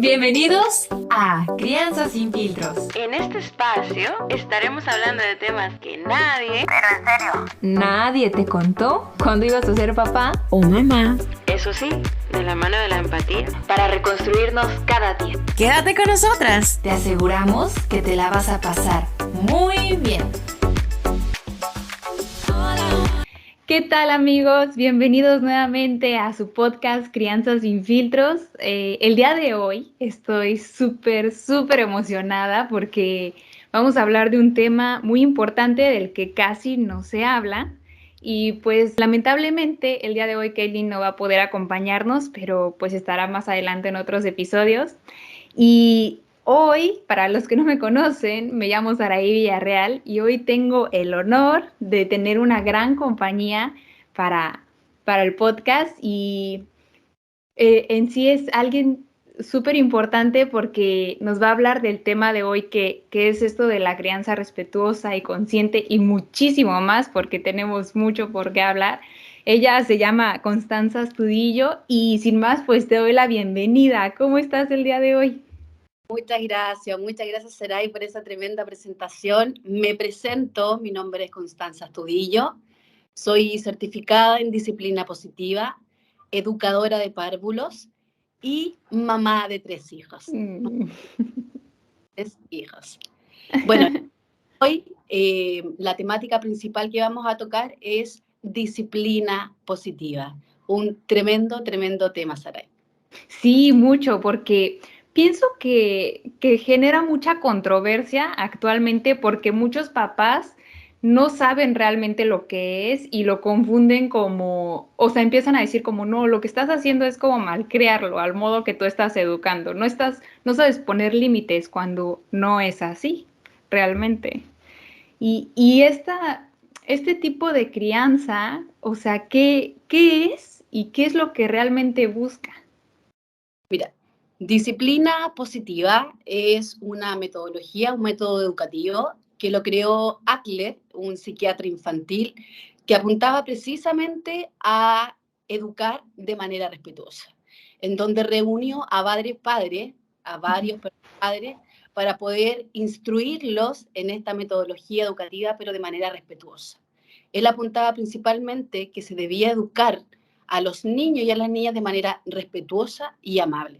Bienvenidos a Crianza sin filtros. En este espacio estaremos hablando de temas que Nadie te contó cuando ibas a ser papá o mamá. eso sí, de la mano de la empatía, para reconstruirnos cada día. Quédate con nosotras. Te aseguramos que te la vas a pasar muy bien. ¿Qué tal, amigos? Bienvenidos nuevamente a su podcast Crianza sin filtros. El día de hoy estoy súper emocionada porque vamos a hablar de un tema muy importante del que casi no se habla. Y pues lamentablemente el día de hoy Kaylin no va a poder acompañarnos, pero pues estará más adelante en otros episodios. Y hoy, para los que no me conocen, me llamo Saraí Villarreal y hoy tengo el honor de tener una gran compañía para el podcast y en sí es alguien súper importante porque nos va a hablar del tema de hoy que es esto de la crianza respetuosa y consciente y muchísimo más porque tenemos mucho por qué hablar. Ella se llama Constanza Astudillo y sin más pues te doy la bienvenida. ¿Cómo estás el día de hoy? Muchas gracias Saray por esa tremenda presentación. Me presento, mi nombre es Constanza Astudillo, soy certificada en disciplina positiva, educadora de párvulos y mamá de 3 hijos. 3 hijos. Bueno, hoy la temática principal que vamos a tocar es disciplina positiva. Un tremendo tema, Saray. Sí, mucho, porque pienso que genera mucha controversia actualmente porque muchos papás no saben realmente lo que es y lo confunden como, o sea, empiezan a decir como, no, lo que estás haciendo es como malcriarlo al modo que tú estás educando. No sabes poner límites cuando no es así, realmente. Y este tipo de crianza, o sea, ¿qué es y qué es lo que realmente busca? Mira, disciplina positiva es una metodología, un método educativo que lo creó Ackler, un psiquiatra infantil, que apuntaba precisamente a educar de manera respetuosa, en donde reunió a varios padres, para poder instruirlos en esta metodología educativa, pero de manera respetuosa. Él apuntaba principalmente que se debía educar a los niños y a las niñas de manera respetuosa y amable.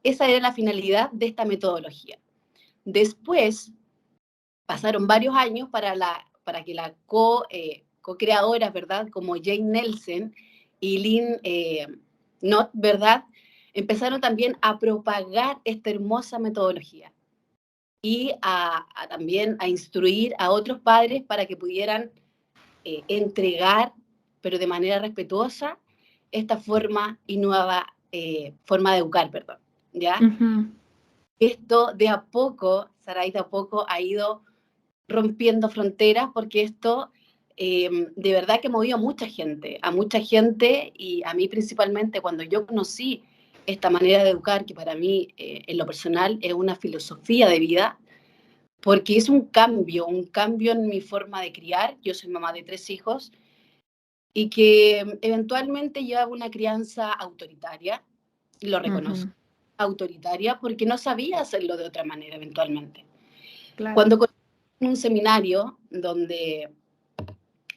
Esa era la finalidad de esta metodología. Después, pasaron varios años para que la co-creadora, ¿verdad? Como Jane Nelson y Lynn Knott, ¿verdad? Empezaron también a propagar esta hermosa metodología y también a instruir a otros padres para que pudieran entregar, pero de manera respetuosa, esta forma y nueva forma de educar, perdón, ¿ya? Uh-huh. Esto de a poco, Saray, de a poco ha ido rompiendo fronteras porque esto de verdad que movió a mucha gente y a mí principalmente cuando yo conocí esta manera de educar, que para mí en lo personal es una filosofía de vida, porque es un cambio en mi forma de criar. Yo soy mamá de 3 hijos y que eventualmente llevaba una crianza autoritaria, lo reconozco, autoritaria, porque no sabía hacerlo de otra manera eventualmente. Claro. Cuando conocí un seminario donde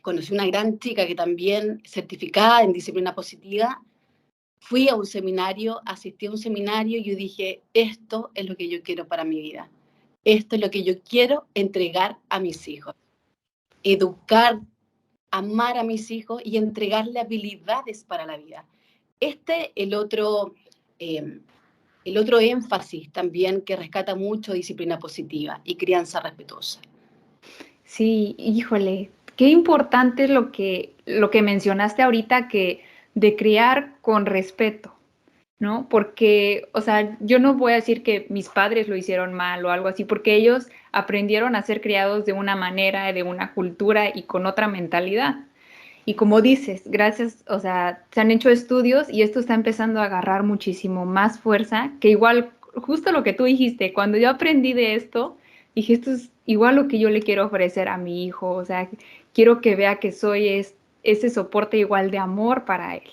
conocí una gran chica que también certificada en disciplina positiva, fui a un seminario, asistí a un seminario y yo dije, esto es lo que yo quiero para mi vida. Esto es lo que yo quiero entregar a mis hijos. Educar, amar a mis hijos y entregarle habilidades para la vida. El otro énfasis también que rescata mucho disciplina positiva y crianza respetuosa. Sí, híjole, qué importante es lo que mencionaste ahorita que de criar con respeto, ¿no? Porque, o sea, yo no voy a decir que mis padres lo hicieron mal o algo así, porque ellos aprendieron a ser criados de una manera, de una cultura y con otra mentalidad. Y como dices, gracias, o sea, se han hecho estudios y esto está empezando a agarrar muchísimo más fuerza, que igual, justo lo que tú dijiste, cuando yo aprendí de esto, dije, esto es igual lo que yo le quiero ofrecer a mi hijo, o sea, quiero que vea que soy ese soporte igual de amor para él.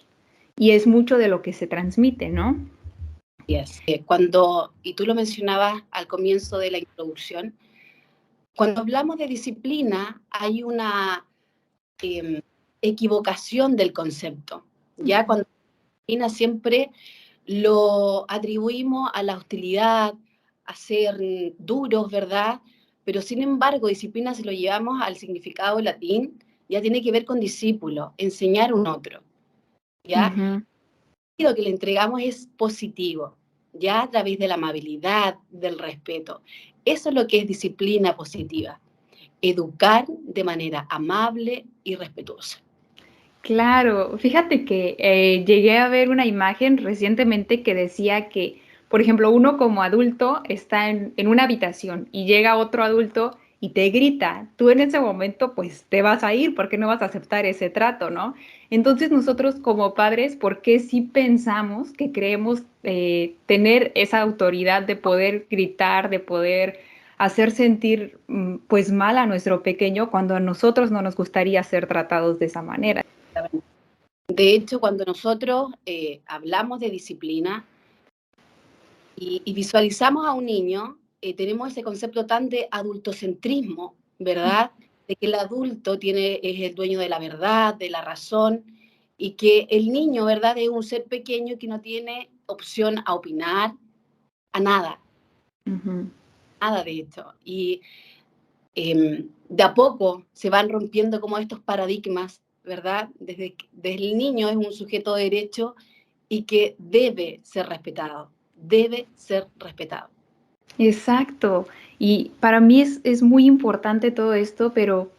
Y es mucho de lo que se transmite, ¿no? Y tú lo mencionabas al comienzo de la introducción, cuando hablamos de disciplina hay una equivocación del concepto. Ya cuando disciplina siempre lo atribuimos a la hostilidad, a ser duros, ¿verdad? Pero sin embargo, disciplina, si lo llevamos al significado latín, ya tiene que ver con discípulo, enseñar a un otro, ¿ya? Ujú. Y lo que le entregamos es positivo, ya a través de la amabilidad, del respeto. Eso es lo que es disciplina positiva, educar de manera amable y respetuosa. Claro, fíjate que llegué a ver una imagen recientemente que decía que, por ejemplo, uno como adulto está en una habitación y llega otro adulto y te grita, tú en ese momento pues te vas a ir porque no vas a aceptar ese trato, ¿no? Entonces nosotros como padres, ¿por qué sí pensamos que creemos tener esa autoridad de poder gritar, de poder hacer sentir pues mal a nuestro pequeño cuando a nosotros no nos gustaría ser tratados de esa manera? De hecho, cuando nosotros hablamos de disciplina y visualizamos a un niño, tenemos ese concepto tan de adultocentrismo, ¿verdad? De que el adulto es el dueño de la verdad, de la razón, y que el niño, ¿verdad?, es un ser pequeño que no tiene opción a opinar, a nada, Ujú. nada de esto. Y de a poco se van rompiendo como estos paradigmas, ¿verdad? Desde el niño es un sujeto de derecho y que debe ser respetado, debe ser respetado. Exacto. Y para mí es muy importante todo esto, pero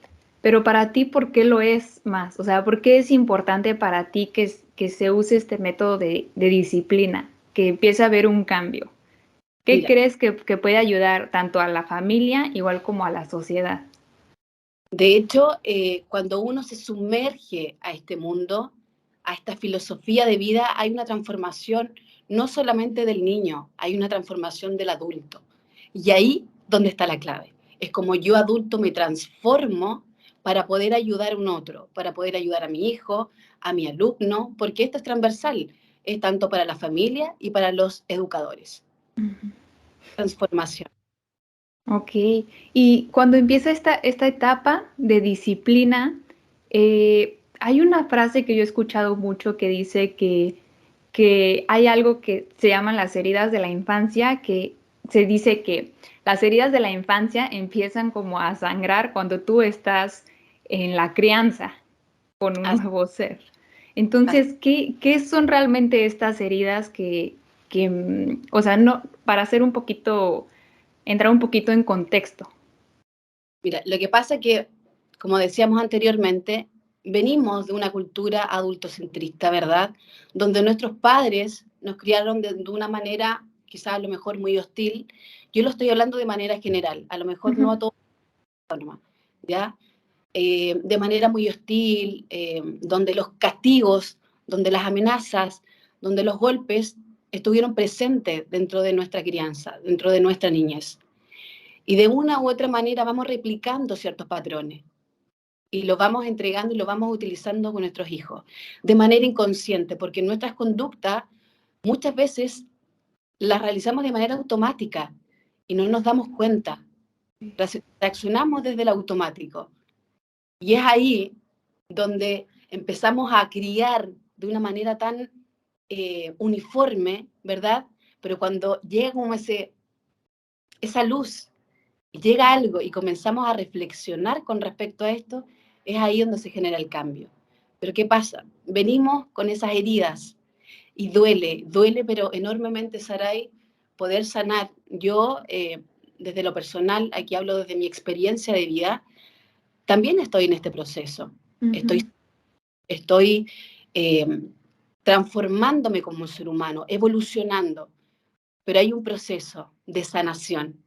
para ti, ¿por qué lo es más? O sea, ¿por qué es importante para ti que se use este método de disciplina, que empiece a haber un cambio? ¿Qué Mira, crees que puede ayudar tanto a la familia igual como a la sociedad? de hecho, cuando uno se sumerge a este mundo, a esta filosofía de vida, hay una transformación no solamente del niño, hay una transformación del adulto. Y ahí donde está la clave. Es como yo adulto me transformo para poder ayudar a un otro, para poder ayudar a mi hijo, a mi alumno, porque esto es transversal, es tanto para la familia y para los educadores. Transformación. Ok, y cuando empieza esta etapa de disciplina, hay una frase que yo he escuchado mucho que dice que hay algo que se llaman las heridas de la infancia, que se dice que las heridas de la infancia empiezan como a sangrar cuando tú estás en la crianza con un Así, nuevo ser. así. Entonces, ¿qué son realmente estas heridas o sea, no, para hacer un poquito entrar un poquito en contexto? Mira, lo que pasa es que, como decíamos anteriormente, venimos de una cultura adultocentrista, ¿verdad? Donde nuestros padres nos criaron de una manera, quizás a lo mejor muy hostil. Yo lo estoy hablando de manera general, a lo mejor no Ujú. a todos, ¿ya? De manera muy hostil, donde los castigos, donde las amenazas, donde los golpes estuvieron presentes dentro de nuestra crianza, dentro de nuestra niñez. Y de una u otra manera vamos replicando ciertos patrones y los vamos entregando y los vamos utilizando con nuestros hijos de manera inconsciente, porque nuestras conductas muchas veces las realizamos de manera automática y no nos damos cuenta. Reaccionamos desde el automático. Y es ahí donde empezamos a criar de una manera tan uniforme, ¿verdad? Pero cuando llega como esa luz, llega algo y comenzamos a reflexionar con respecto a esto, es ahí donde se genera el cambio. Pero ¿qué pasa? Venimos con esas heridas y duele, pero enormemente, Saray, poder sanar. Yo, desde lo personal, aquí hablo desde mi experiencia de vida, también estoy en este proceso. Estoy, Ujú. estoy eh, transformándome como un ser humano, evolucionando, pero hay un proceso de sanación.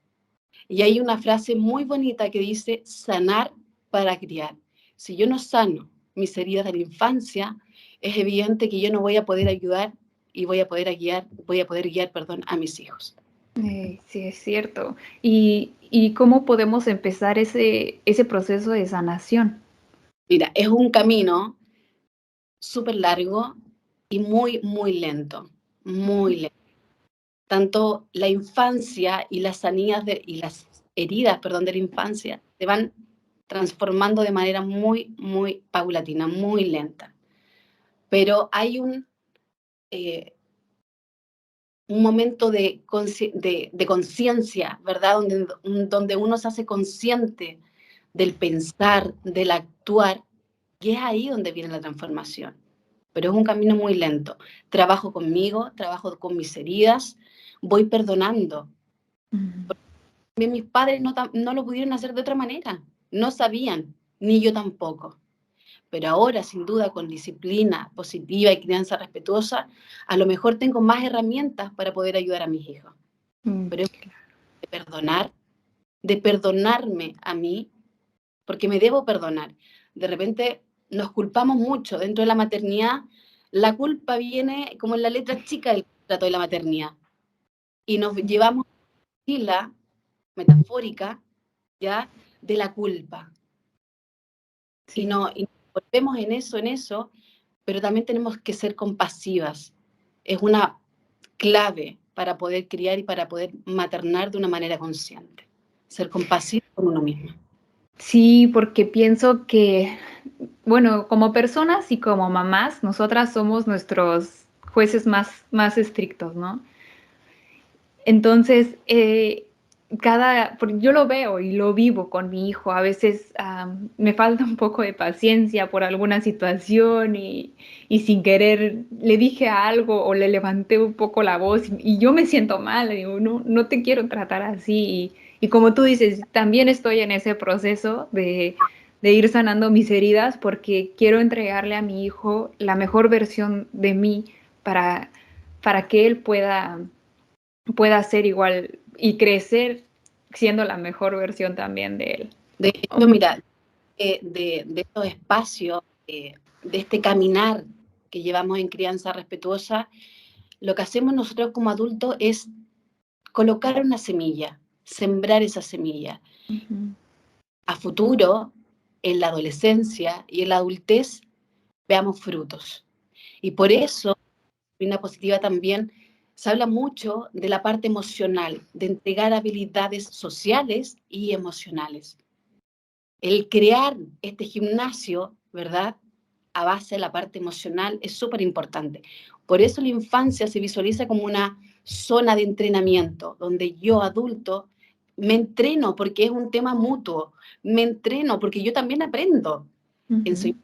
Y hay una frase muy bonita que dice, sanar para criar. Si yo no sano mis heridas de la infancia, es evidente que yo no voy a poder ayudar y voy a poder guiar, perdón, a mis hijos. Sí, es cierto. ¿Y cómo podemos empezar ese proceso de sanación? Mira, es un camino súper largo y muy, muy lento, muy lento. tanto la infancia y las heridas, perdón, de la infancia se van transformando de manera muy, muy paulatina, muy lenta. Pero hay un momento de conciencia, ¿verdad? Donde uno se hace consciente del pensar, del actuar, y es ahí donde viene la transformación. Pero es un camino muy lento. Trabajo conmigo, trabajo con mis heridas, voy perdonando. Mis padres no lo pudieron hacer de otra manera, no sabían, ni yo tampoco. Pero ahora, sin duda, con disciplina positiva y crianza respetuosa, a lo mejor tengo más herramientas para poder ayudar a mis hijos. Pero es de perdonar, de perdonarme a mí, porque me debo perdonar. De repente nos culpamos mucho dentro de la maternidad. La culpa viene como en la letra chica del trato de la maternidad. Y nos llevamos la metafórica, ¿ya? De la culpa. Sí. Y nos volvemos en eso, pero también tenemos que ser compasivas. Es una clave para poder criar y para poder maternar de una manera consciente. Ser compasivo con uno mismo. Sí, porque pienso que, bueno, como personas y como mamás, nosotras somos nuestros jueces más estrictos, ¿no? Entonces, yo lo veo y lo vivo con mi hijo. A veces me falta un poco de paciencia por alguna situación y sin querer le dije algo o le levanté un poco la voz y yo me siento mal. Digo, no, no te quiero tratar así. Y como tú dices, también estoy en ese proceso de ir sanando mis heridas porque quiero entregarle a mi hijo la mejor versión de mí para que él pueda ser igual y crecer siendo la mejor versión también de él. De hecho, mira, de estos espacios, de este caminar que llevamos en crianza respetuosa, lo que hacemos nosotros como adultos es colocar una semilla, sembrar esa semilla. A futuro, en la adolescencia y en la adultez, veamos frutos. Y por eso, en la disciplina positiva también se habla mucho de la parte emocional, de entregar habilidades sociales y emocionales. El crear este gimnasio, ¿verdad?, a base de la parte emocional es súper importante. Por eso la infancia se visualiza como una zona de entrenamiento, donde yo, adulto, me entreno porque es un tema mutuo, me entreno porque yo también aprendo. Enseño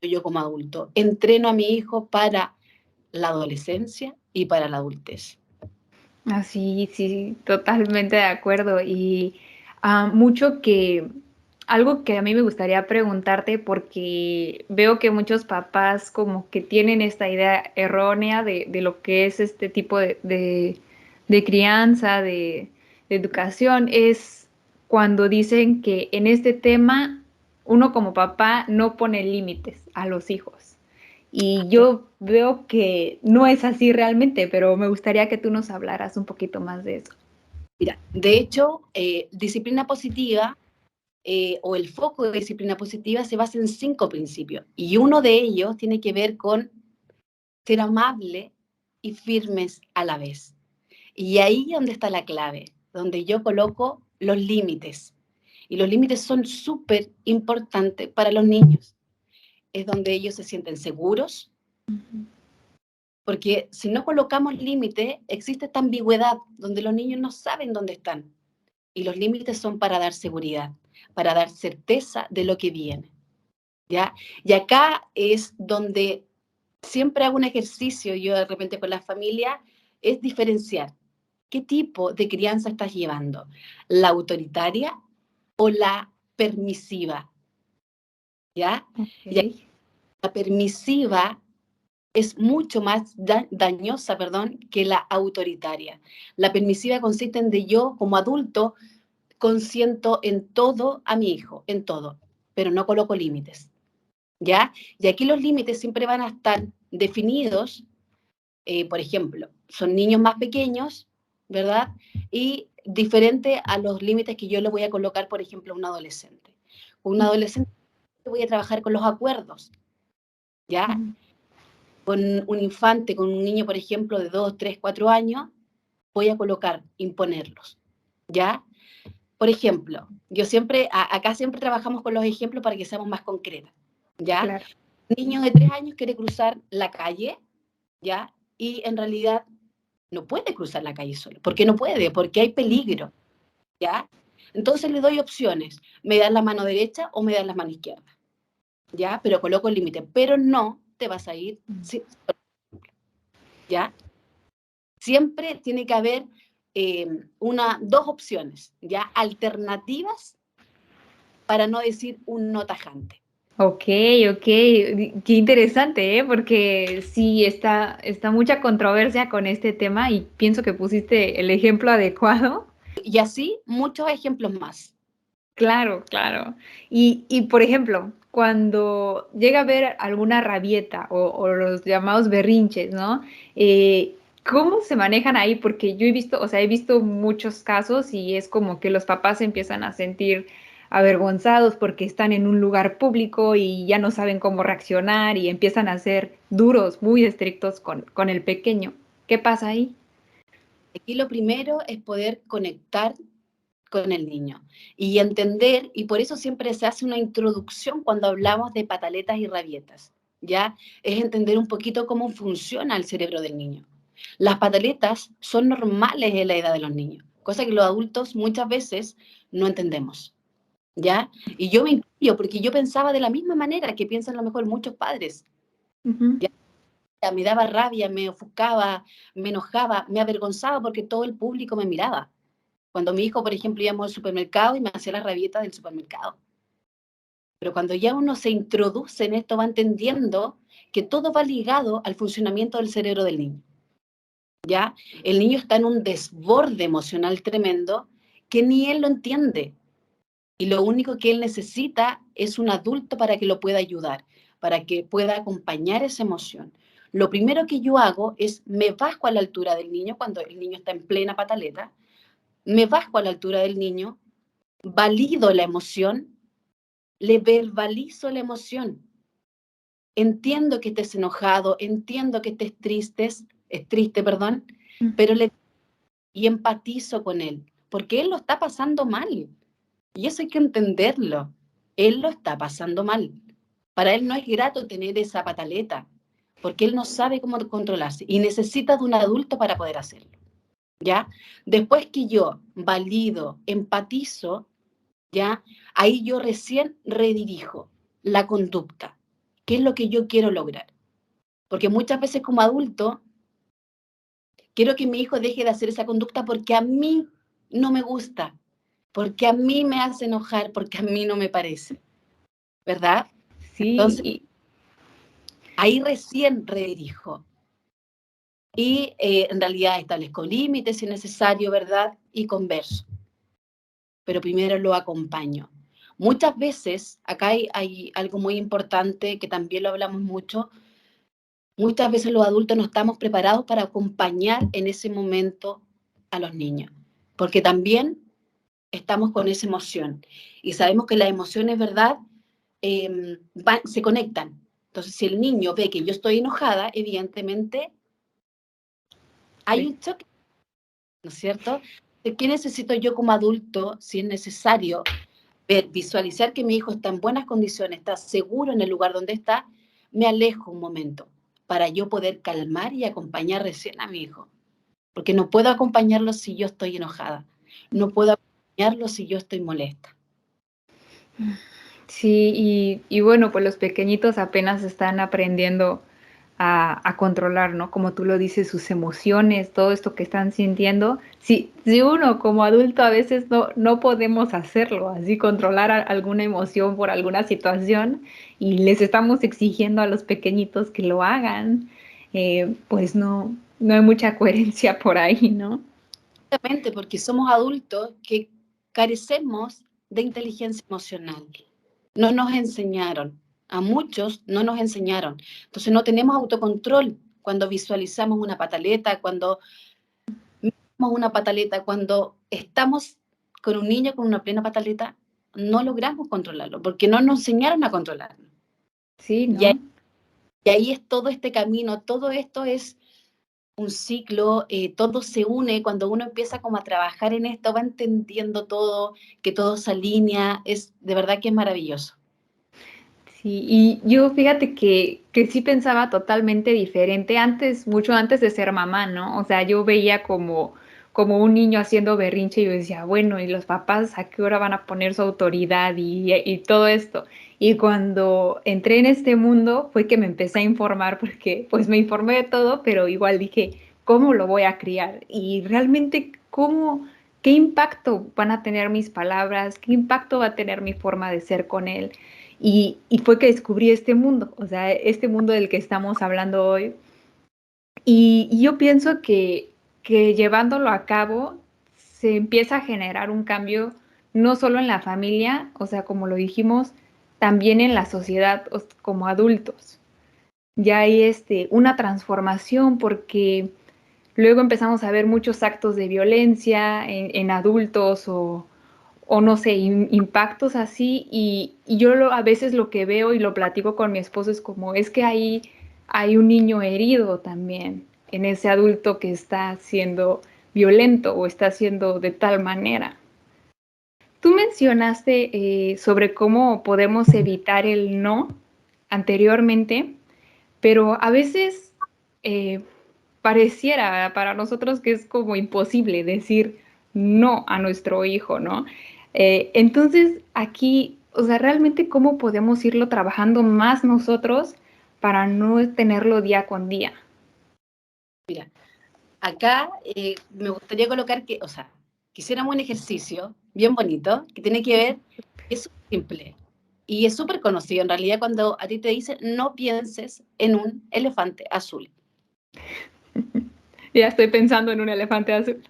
yo como adulto, entreno a mi hijo para la adolescencia y para la adultez. Así, sí, totalmente de acuerdo. Y algo que a mí me gustaría preguntarte, porque veo que muchos papás como que tienen esta idea errónea de lo que es este tipo de crianza, de educación, es cuando dicen que en este tema uno como papá no pone límites a los hijos. Y yo veo que no es así realmente, pero me gustaría que tú nos hablaras un poquito más de eso. Mira, de hecho, disciplina positiva o el foco de disciplina positiva se basa en 5 principios y uno de ellos tiene que ver con ser amable y firmes a la vez. Y ahí es donde está la clave, donde yo coloco los límites. Y los límites son súper importantes para los niños. Es donde ellos se sienten seguros, porque si no colocamos límites, existe esta ambigüedad donde los niños no saben dónde están. Y los límites son para dar seguridad, para dar certeza de lo que viene. ¿Ya? Y acá es donde siempre hago un ejercicio, yo de repente con la familia, es diferenciar qué tipo de crianza estás llevando, la autoritaria o la permisiva. ¿Ya? Okay. Y la permisiva es mucho más dañosa, que la autoritaria. La permisiva consiste en de yo como adulto consiento en todo a mi hijo, en todo, pero no coloco límites. ¿Ya? Y aquí los límites siempre van a estar definidos, por ejemplo, son niños más pequeños, ¿verdad? Y diferente a los límites que yo le voy a colocar, por ejemplo, a un adolescente. Un adolescente voy a trabajar con los acuerdos, ¿ya? Con un infante, con un niño, por ejemplo, de 2, 3, 4 años, voy a colocar, imponerlos, ¿ya? Por ejemplo, yo siempre, acá siempre trabajamos con los ejemplos para que seamos más concretas, ¿ya? Claro. Un niño de 3 años quiere cruzar la calle, ¿ya? Y en realidad no puede cruzar la calle solo. ¿Por qué no puede? Porque hay peligro, ¿ya? Entonces le doy opciones. Me das la mano derecha o me das la mano izquierda, ¿ya? Pero coloco el límite. Pero no te vas a ir, ¿ya? Siempre tiene que haber dos opciones, ¿ya? Alternativas para no decir un no tajante. Ok, ok, qué interesante, ¿eh? Porque sí está mucha controversia con este tema y pienso que pusiste el ejemplo adecuado. Y así muchos ejemplos más. Claro, claro. Y por ejemplo, cuando llega a haber alguna rabieta o los llamados berrinches, ¿no? ¿Cómo se manejan ahí? Porque yo he visto, o sea, he visto muchos casos y es como que los papás se empiezan a sentir avergonzados porque están en un lugar público y ya no saben cómo reaccionar y empiezan a ser duros, muy estrictos con el pequeño. ¿Qué pasa ahí? Aquí lo primero es poder conectar con el niño y entender, y por eso siempre se hace una introducción cuando hablamos de pataletas y rabietas, ¿ya? Es entender un poquito cómo funciona el cerebro del niño. Las pataletas son normales en la edad de los niños, cosa que los adultos muchas veces no entendemos, ¿ya? Y yo me incluyo porque yo pensaba de la misma manera que piensan a lo mejor muchos padres. Ujú. Me daba rabia, me ofuscaba, me enojaba, me avergonzaba porque todo el público me miraba. Cuando mi hijo, por ejemplo, íbamos al supermercado y me hacía la rabieta del supermercado. Pero cuando ya uno se introduce en esto, va entendiendo que todo va ligado al funcionamiento del cerebro del niño. ¿Ya? El niño está en un desborde emocional tremendo que ni él lo entiende. Y lo único que él necesita es un adulto para que lo pueda ayudar, para que pueda acompañar esa emoción. Lo primero que yo hago es me bajo a la altura del niño cuando el niño está en plena pataleta, me bajo a la altura del niño, valido la emoción, le verbalizo la emoción. Entiendo que estés enojado, entiendo que estés triste, perdón, pero y empatizo con él, porque él lo está pasando mal. Y eso hay que entenderlo. Él lo está pasando mal. Para él no es grato tener esa pataleta, porque él no sabe cómo controlarse y necesita de un adulto para poder hacerlo. ¿Ya? Después que yo valido, empatizo, ¿ya? Ahí yo recién redirijo la conducta. ¿Qué es lo que yo quiero lograr? Porque muchas veces como adulto quiero que mi hijo deje de hacer esa conducta porque a mí no me gusta, porque a mí me hace enojar, porque a mí no me parece, ¿verdad? Sí, Entonces, ahí recién redirijo. Y en realidad establezco límites si es necesario, ¿verdad? Y converso. Pero primero lo acompaño. Muchas veces, acá hay algo muy importante que también lo hablamos mucho, muchas veces los adultos no estamos preparados para acompañar en ese momento a los niños, porque también estamos con esa emoción y sabemos que las emociones, ¿verdad? Se conectan. Entonces, si el niño ve que yo estoy enojada, evidentemente hay sí. un choque, ¿no es cierto? ¿Qué necesito yo como adulto, si es necesario, ver, visualizar que mi hijo está en buenas condiciones, está seguro en el lugar donde está? Me alejo un momento para yo poder calmar y acompañar recién a mi hijo. Porque no puedo acompañarlo si yo estoy enojada. No puedo acompañarlo si yo estoy molesta. Sí, y bueno, pues los pequeñitos apenas están aprendiendo a controlar, ¿no? Como tú lo dices, sus emociones, todo esto que están sintiendo. Si uno como adulto a veces no podemos hacerlo, así controlar alguna emoción por alguna situación y les estamos exigiendo a los pequeñitos que lo hagan, pues no hay mucha coherencia por ahí, ¿no? Exactamente, porque somos adultos que carecemos de inteligencia emocional. No nos enseñaron, a muchos no nos enseñaron. Entonces no tenemos autocontrol cuando visualizamos una pataleta, cuando vemos una pataleta, cuando estamos con un niño con una plena pataleta, no logramos controlarlo, porque no nos enseñaron a controlarlo. Sí, Y ahí, ¿no? y ahí es todo este camino, todo esto es un ciclo, todo se une, cuando uno empieza como a trabajar en esto, va entendiendo todo, que todo se alinea, es de verdad que es maravilloso. Sí, y yo fíjate que sí pensaba totalmente diferente antes, mucho antes de ser mamá, ¿no? O sea, yo veía como un niño haciendo berrinche y yo decía, bueno, ¿y los papás a qué hora van a poner su autoridad y todo esto? Y cuando entré en este mundo fue que me empecé a informar porque pues me informé de todo, pero igual dije, ¿cómo lo voy a criar? Y realmente, ¿qué impacto van a tener mis palabras? ¿Qué impacto va a tener mi forma de ser con él? Y fue que descubrí este mundo, o sea, este mundo del que estamos hablando hoy. Y yo pienso que llevándolo a cabo se empieza a generar un cambio no solo en la familia, o sea, como lo dijimos, también en la sociedad como adultos. Ya hay una transformación porque luego empezamos a ver muchos actos de violencia en adultos o no sé, impactos así y yo a veces lo que veo y lo platico con mi esposo es como, es que ahí hay un niño herido también en ese adulto que está siendo violento o está siendo de tal manera. Tú mencionaste sobre cómo podemos evitar el no anteriormente, pero a veces eh, pareciera para nosotros que es como imposible decir no a nuestro hijo, ¿no? Entonces, aquí, o sea, realmente cómo podemos irlo trabajando más nosotros para no tenerlo día con día. Mira, acá me gustaría colocar que, o sea, quisiéramos un ejercicio bien bonito que tiene que ver, es súper simple y es súper conocido en realidad cuando a ti te dicen no pienses en un elefante azul. Ya estoy pensando en un elefante azul.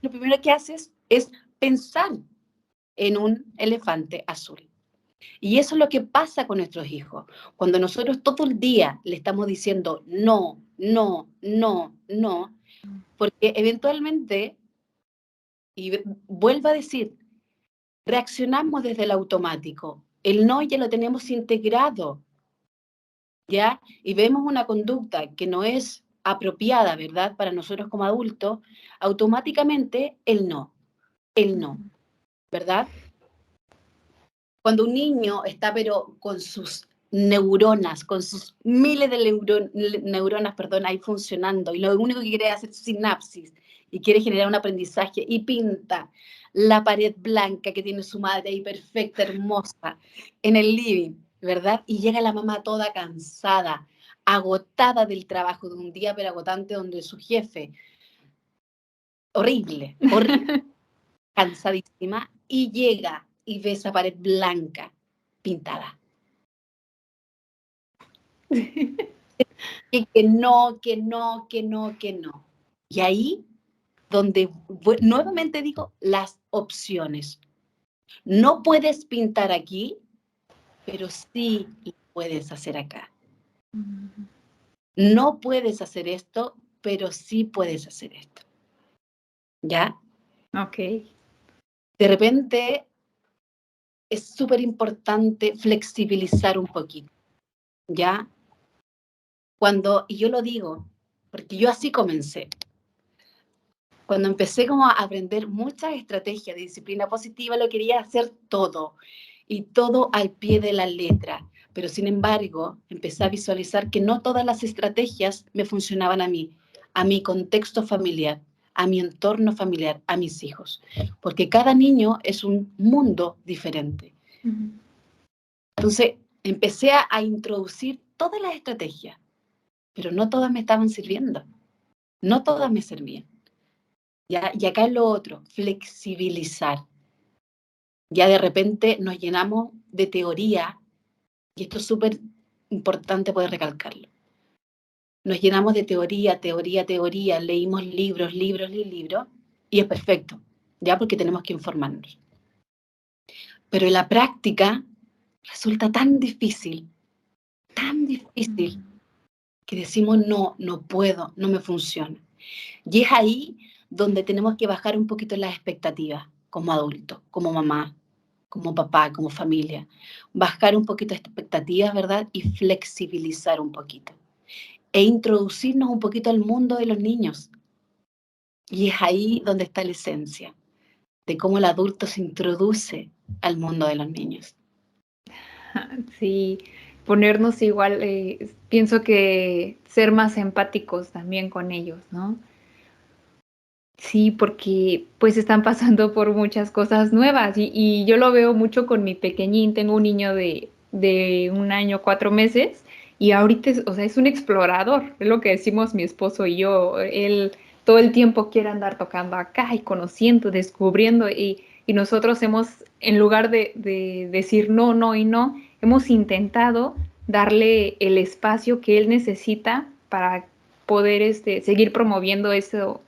Lo primero que haces es pensar en un elefante azul. Y eso es lo que pasa con nuestros hijos. Cuando nosotros todo el día le estamos diciendo no, no, no, no, porque eventualmente, y vuelvo a decir, reaccionamos desde el automático. El no ya lo tenemos integrado, ¿ya? Y vemos una conducta que no es apropiada, ¿verdad? Para nosotros como adultos, automáticamente el no, ¿verdad? Cuando un niño está pero con sus neuronas, con sus miles de neuronas, perdón, ahí funcionando, y lo único que quiere es hacer sinapsis, y quiere generar un aprendizaje, y pinta la pared blanca que tiene su madre ahí perfecta, hermosa, en el living, ¿verdad? Y llega la mamá toda cansada, agotada del trabajo de un día, pero agotante donde su jefe, horrible, horrible, cansadísima, y llega y ve esa pared blanca pintada. Que no, que no, que no, que no. Y ahí donde nuevamente digo las opciones. No puedes pintar aquí, pero sí lo puedes hacer acá. No puedes hacer esto, pero sí puedes hacer esto. ¿Ya? Ok. De repente es súper importante flexibilizar un poquito. ¿Ya? Y yo lo digo, porque yo así comencé. Cuando empecé como a aprender muchas estrategias de disciplina positiva, lo quería hacer todo y todo al pie de la letra. Pero sin embargo, empecé a visualizar que no todas las estrategias me funcionaban a mi contexto familiar, a mi entorno familiar, a mis hijos. Porque cada niño es un mundo diferente. Entonces, empecé a introducir todas las estrategias, pero no todas me estaban sirviendo. No todas me servían. ¿Ya? Y acá es lo otro, flexibilizar. Ya de repente nos llenamos de teoría, y esto es súper importante poder recalcarlo. Nos llenamos de teoría, teoría, teoría, leímos libros, libros y libros, y es perfecto, ya porque tenemos que informarnos. Pero en la práctica resulta tan difícil, que decimos no, no puedo, no me funciona. Y es ahí donde tenemos que bajar un poquito las expectativas como adultos, como mamá, como papá, como familia. Bajar un poquito las expectativas, ¿verdad? Y flexibilizar un poquito. e introducirnos un poquito al mundo de los niños. Y es ahí donde está la esencia de cómo el adulto se introduce al mundo de los niños. Sí, ponernos igual, pienso que ser más empáticos también con ellos, ¿no? Sí, porque pues están pasando por muchas cosas nuevas y yo lo veo mucho con mi pequeñín. Tengo un niño de 1 año, 4 meses y ahorita, o sea, es un explorador, es lo que decimos mi esposo y yo. Él todo el tiempo quiere andar tocando acá y conociendo, descubriendo y nosotros hemos, en lugar de decir no, no y no, hemos intentado darle el espacio que él necesita para poder seguir promoviendo eso,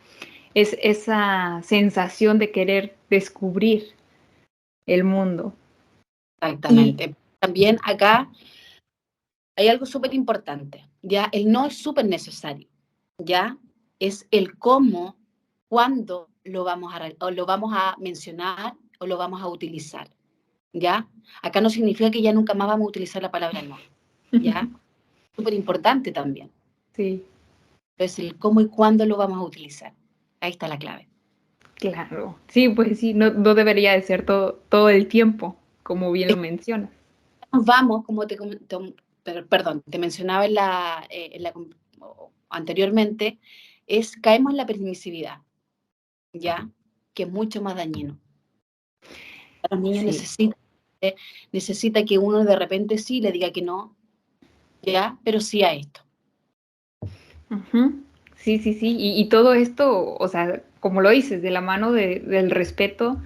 es esa sensación de querer descubrir el mundo. Y Exactamente. También acá hay algo súper importante, ¿ya? El no es súper necesario, ¿ya? Es el cómo, cuándo lo vamos a mencionar o lo vamos a utilizar, ¿ya? Acá no significa que ya nunca más vamos a utilizar la palabra no, ¿ya? Súper importante también. sí, Entonces, el cómo y cuándo lo vamos a utilizar. Ahí está la clave. claro. Sí, pues sí, no, no debería de ser todo el tiempo, como bien lo mencionas. Nos vamos, como perdón, te mencionaba anteriormente, caemos en la permisividad, ¿ya? Que es mucho más dañino. Los niños Sí. necesita que uno de repente sí le diga que no, ¿ya? Pero sí a esto. Ujú. Sí, sí, sí. Y todo esto, o sea, como lo dices, de la mano del respeto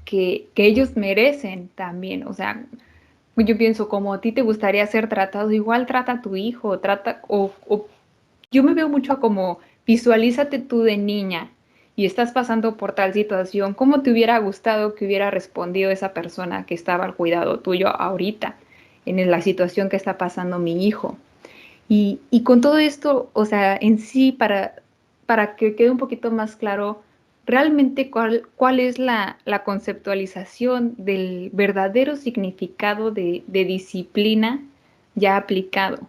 que ellos merecen también. O sea, yo pienso, como a ti te gustaría ser tratado, igual trata a tu hijo, o yo me veo mucho como visualízate tú de niña y estás pasando por tal situación, ¿cómo te hubiera gustado que hubiera respondido esa persona que estaba al cuidado tuyo ahorita, en la situación que está pasando mi hijo? Y con todo esto, o sea, en sí, para que quede un poquito más claro, realmente cuál es la conceptualización del verdadero significado de disciplina ya aplicado.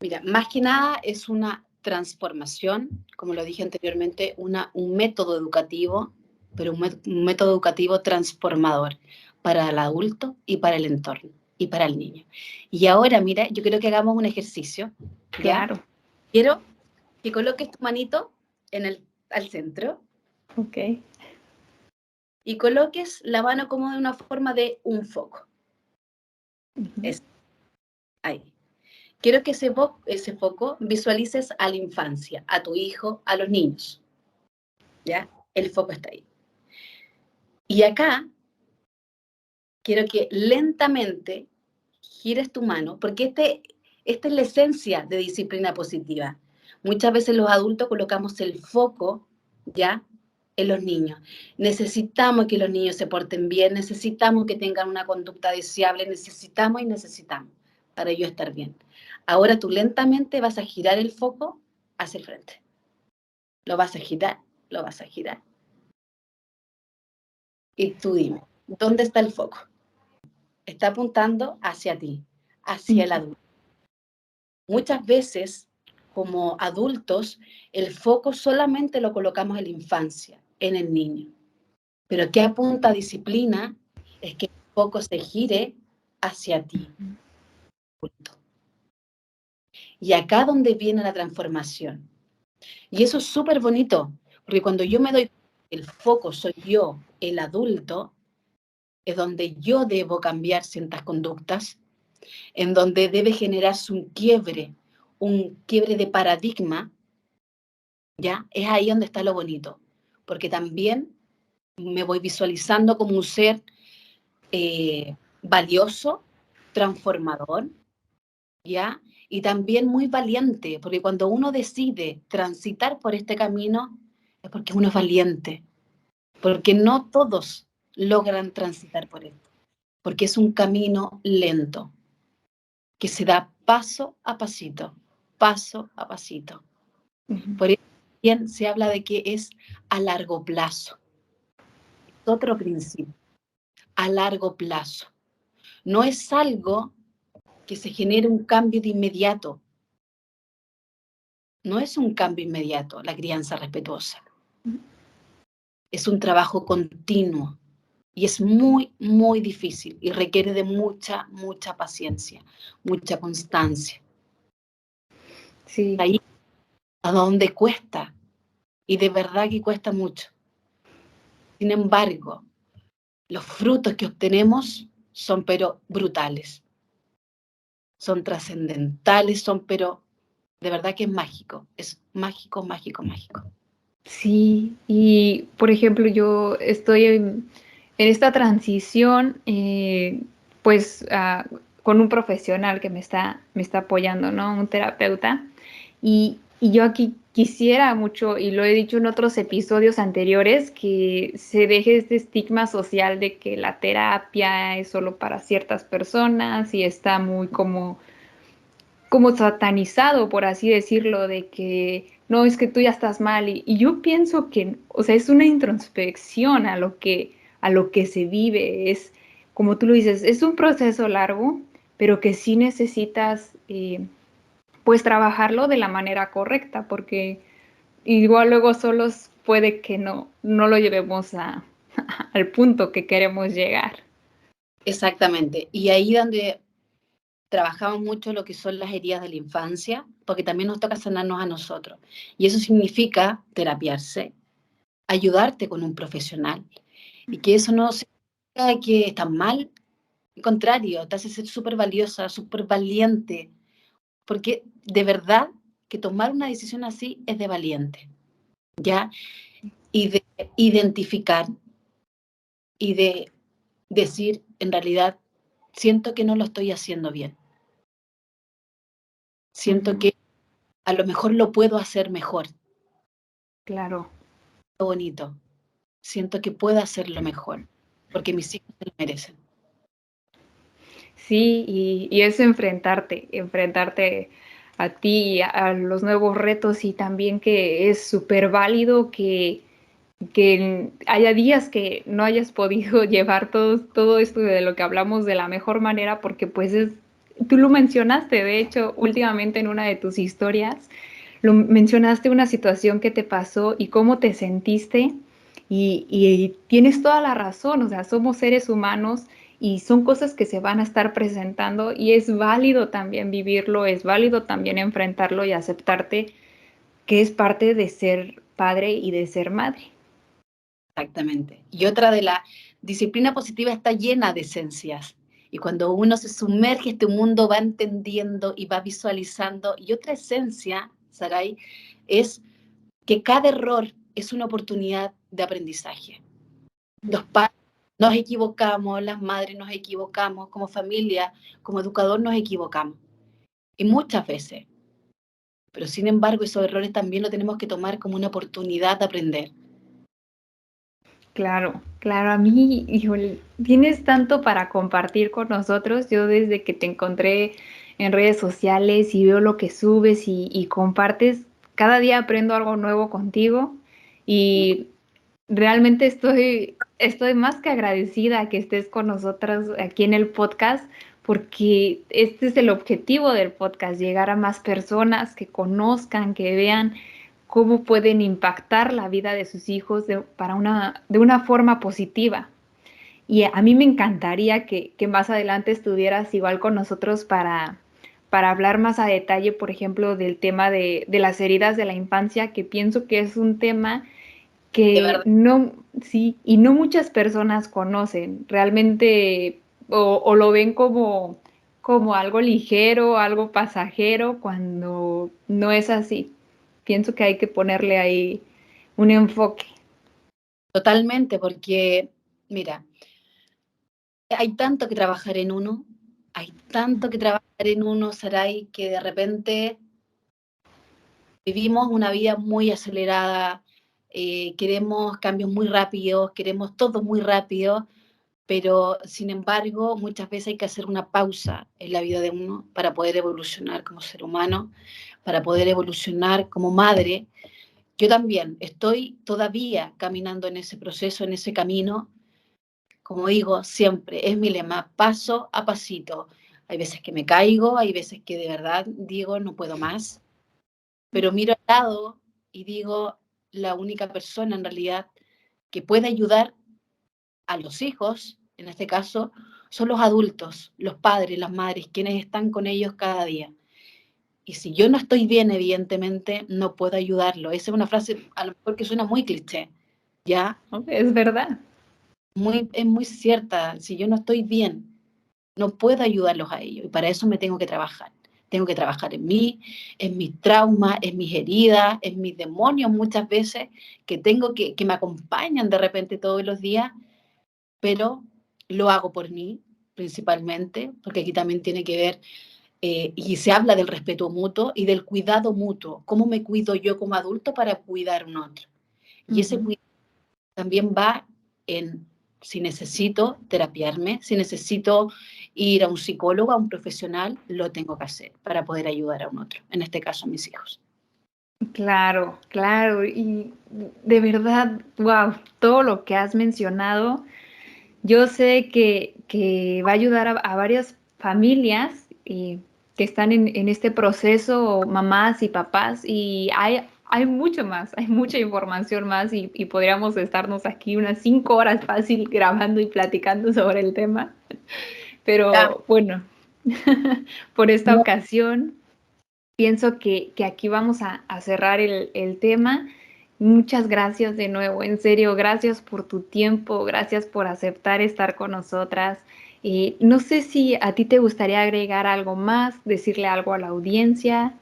Mira, más que nada es una transformación, como lo dije anteriormente, un método educativo, pero un método educativo transformador para el adulto y para el entorno y para el niño. Y ahora, mira, yo quiero que hagamos un ejercicio, ¿ya? Claro, Quiero que coloques tu manito al centro ok. y coloques la mano como de una forma de un foco. Ujú. Es ahí. Quiero que ese foco visualices a la infancia, a tu hijo, a los niños. ¿Ya? El foco está ahí. Y acá quiero que lentamente gires tu mano, porque esta es la esencia de disciplina positiva. Muchas veces los adultos colocamos el foco, ¿ya? En los niños. Necesitamos que los niños se porten bien, necesitamos que tengan una conducta deseable, necesitamos y necesitamos para ellos estar bien. Ahora tú lentamente vas a girar el foco hacia el frente. Lo vas a girar, lo vas a girar. Y tú dime, ¿dónde está el foco? Está apuntando hacia ti, hacia el Ujú. adulto. Muchas veces, como adultos, el foco solamente lo colocamos en la infancia, en el niño. Pero ¿qué apunta a disciplina? Es que el foco se gire hacia ti, adulto. Y acá donde viene la transformación. Y eso es súper bonito, porque cuando yo me doy el foco soy yo, el adulto, es donde yo debo cambiar ciertas conductas, en donde debe generarse un quiebre de paradigma, ¿ya? Es ahí donde está lo bonito, porque también me voy visualizando como un ser valioso, transformador, ¿ya? Y también muy valiente, porque cuando uno decide transitar por este camino, es porque uno es valiente, porque no todos logran transitar por esto, porque es un camino lento, que se da paso a pasito, paso a pasito. Ujú. Por eso también se habla de que es a largo plazo. Es otro principio, a largo plazo. No es algo que se genere un cambio de inmediato, no es un cambio inmediato, la crianza respetuosa. Es un trabajo continuo y es muy, muy difícil y requiere de mucha, mucha paciencia, mucha constancia. Sí, Ahí a donde cuesta, y de verdad que cuesta mucho. Sin embargo, los frutos que obtenemos son pero brutales, son trascendentales, son pero de verdad que es mágico, mágico, mágico. sí. Y por ejemplo, yo estoy en esta transición, pues con un profesional que me está apoyando, ¿no? Un terapeuta. Y yo aquí quisiera mucho, y lo he dicho en otros episodios anteriores, que se deje este estigma social de que la terapia es solo para ciertas personas y está muy como satanizado, por así decirlo, de que no, es que tú ya estás mal. Y yo pienso que, o sea, es una introspección a lo que se vive. Es, como tú lo dices, es un proceso largo, pero que sí necesitas, pues, trabajarlo de la manera correcta, porque igual luego solos puede que no lo llevemos al punto que queremos llegar. Exactamente. Y ahí donde trabajamos mucho lo que son las heridas de la infancia, porque también nos toca sanarnos a nosotros. Y eso significa terapiarse, ayudarte con un profesional. Y que eso no significa que estás mal, al contrario, te hace ser súper valiosa, súper valiente, porque de verdad que tomar una decisión así es de valiente, ¿ya? Y de identificar y de decir, en realidad, siento que no lo estoy haciendo bien, siento Ujú, que a lo mejor lo puedo hacer mejor, claro. bonito, siento que puedo hacerlo mejor, porque mis hijos se lo merecen. Sí, y es enfrentarte a ti, a los nuevos retos y también que es súper válido que haya días que no hayas podido llevar todo esto de lo que hablamos de la mejor manera porque pues tú lo mencionaste, de hecho, últimamente en una de tus historias, lo mencionaste una situación que te pasó y cómo te sentiste y tienes toda la razón, o sea, somos seres humanos y son cosas que se van a estar presentando y es válido también vivirlo, es válido también enfrentarlo y aceptarte que es parte de ser padre y de ser madre. Exactamente. Y otra de la disciplina positiva está llena de esencias. Y cuando uno se sumerge, este mundo va entendiendo y va visualizando. Y otra esencia, Saray, es que cada error es una oportunidad de aprendizaje. Los padres nos equivocamos, las madres nos equivocamos, como familia, como educador nos equivocamos. Y muchas veces. Pero sin embargo, esos errores también lo tenemos que tomar como una oportunidad de aprender. Claro, claro, a mí, híjole, tienes tanto para compartir con nosotros. Yo desde que te encontré en redes sociales y veo lo que subes y compartes, cada día aprendo algo nuevo contigo y realmente estoy más que agradecida que estés con nosotras aquí en el podcast, porque este es el objetivo del podcast, llegar a más personas que conozcan, que vean cómo pueden impactar la vida de sus hijos de una forma positiva. Y a mí me encantaría que más adelante estuvieras igual con nosotros para hablar más a detalle, por ejemplo, del tema de las heridas de la infancia, que pienso que es un tema De que verdad, no, sí, y no muchas personas conocen, realmente o lo ven como algo ligero, algo pasajero, cuando no es así. Pienso que hay que ponerle ahí un enfoque. totalmente, porque, mira, hay tanto que trabajar en uno, hay tanto que trabajar en uno, Saray, que de repente vivimos una vida muy acelerada, queremos cambios muy rápidos, queremos todo muy rápido, pero sin embargo muchas veces hay que hacer una pausa en la vida de uno para poder evolucionar como ser humano, para poder evolucionar como madre. Yo también estoy todavía caminando en ese proceso, en ese camino. Como digo siempre, es mi lema, paso a pasito. Hay veces que me caigo, hay veces que de verdad digo, no puedo más, pero miro al lado y digo, la única persona en realidad que puede ayudar a los hijos, en este caso, son los adultos, los padres, las madres, quienes están con ellos cada día. Y si yo no estoy bien, evidentemente, no puedo ayudarlo. Esa es una frase, a lo mejor que suena muy cliché, ¿ya? Es verdad. Es muy cierta. Si yo no estoy bien, no puedo ayudarlos a ellos. Y para eso me tengo que trabajar. Tengo que trabajar en mí, en mis traumas, en mis heridas, en mis demonios muchas veces, que me acompañan de repente todos los días, pero lo hago por mí, principalmente, porque aquí también tiene que ver, y se habla del respeto mutuo y del cuidado mutuo. ¿Cómo me cuido yo como adulto para cuidar a un otro? Y ese cuidado también va en si necesito terapiarme, si necesito ir a un psicólogo, a un profesional, lo tengo que hacer para poder ayudar a un otro, en este caso a mis hijos. Claro, claro. Y de verdad, wow, todo lo que has mencionado, yo sé que va a ayudar a varias familias que están en este proceso, mamás y papás, y hay mucho más, hay mucha información más y podríamos estarnos aquí unas 5 horas fácil grabando y platicando sobre el tema. Ya, Pero bueno, por esta no, ocasión pienso que aquí vamos a cerrar el tema. Muchas gracias de nuevo, en serio, gracias por tu tiempo, gracias por aceptar estar con nosotras. No sé si a ti te gustaría agregar algo más, decirle algo a la audiencia.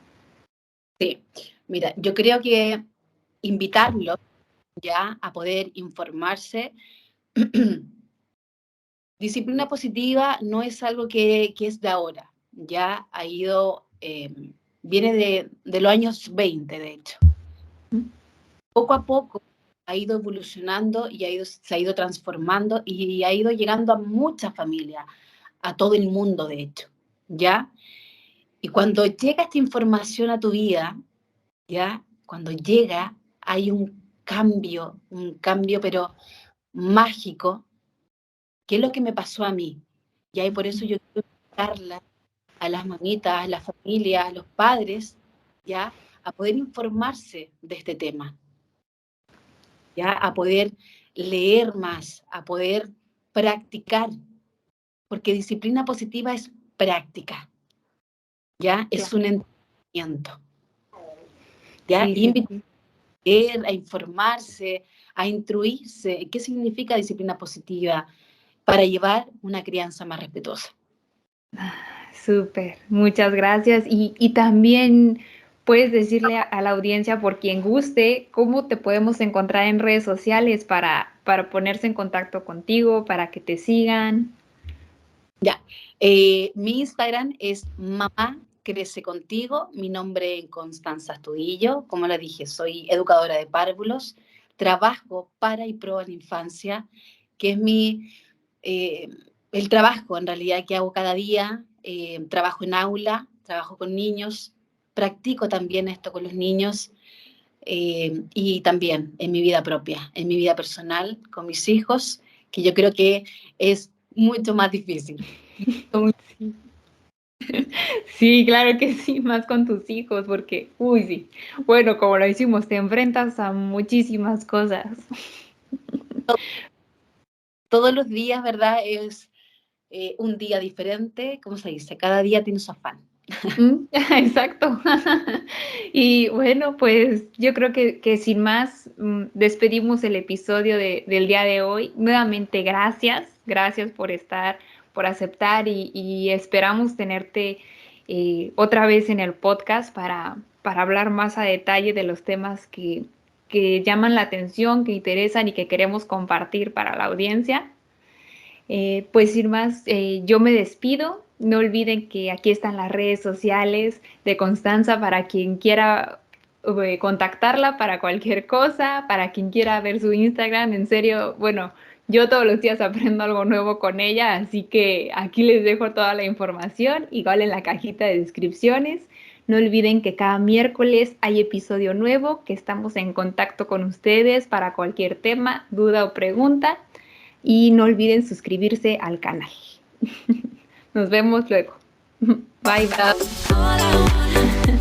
sí, mira, yo creo que invitarlos ya a poder informarse. Disciplina positiva no es algo que es de ahora, ya ha ido, viene de los años 20, de hecho. Poco a poco ha ido evolucionando y se ha ido transformando y ha ido llegando a muchas familias, a todo el mundo, de hecho, ¿ya? Y cuando llega esta información a tu vida, ¿ya? Cuando llega, hay un cambio, pero mágico, que es lo que me pasó a mí. ¿Ya? Y por eso yo quiero invitarla a las mamitas, a las familias, a los padres, ¿ya? A poder informarse de este tema, ¿ya? A poder leer más, a poder practicar, porque disciplina positiva es práctica, ¿ya? Es un Claro. entrenamiento, ¿ya? Sí, sí, Invitar sí. a informarse, a instruirse. ¿Qué significa disciplina positiva? Para llevar una crianza más respetuosa. Súper, muchas gracias. Y también puedes decirle a la audiencia, por quien guste, cómo te podemos encontrar en redes sociales para ponerse en contacto contigo, para que te sigan. Ya, mi Instagram es Mamá Crece Contigo, mi nombre es Constanza Astudillo, como le dije, soy educadora de párvulos, trabajo para y pro en la infancia, que es eh, el trabajo en realidad que hago cada día, trabajo en aula, trabajo con niños, practico también esto con los niños y también en mi vida propia, en mi vida personal, con mis hijos, que yo creo que es mucho más difícil. Sí, claro que sí, más con tus hijos, porque, uy, sí. Bueno, como lo hicimos, te enfrentas a muchísimas cosas. Todos los días, ¿verdad? Es un día diferente, ¿cómo se dice? Cada día tiene su afán. Exacto. Y bueno, pues yo creo que sin más, despedimos el episodio del día de hoy. Nuevamente, gracias por estar, por aceptar y esperamos tenerte otra vez en el podcast para hablar más a detalle de los temas que llaman la atención, que interesan y que queremos compartir para la audiencia. Pues sin más, yo me despido. No olviden que aquí están las redes sociales de Constanza para quien quiera contactarla para cualquier cosa, para quien quiera ver su Instagram. En serio, bueno, yo todos los días aprendo algo nuevo con ella, así que aquí les dejo toda la información, igual en la cajita de descripciones. No olviden que cada miércoles hay episodio nuevo, que estamos en contacto con ustedes para cualquier tema, duda o pregunta. Y no olviden suscribirse al canal. Nos vemos luego. Bye, bye.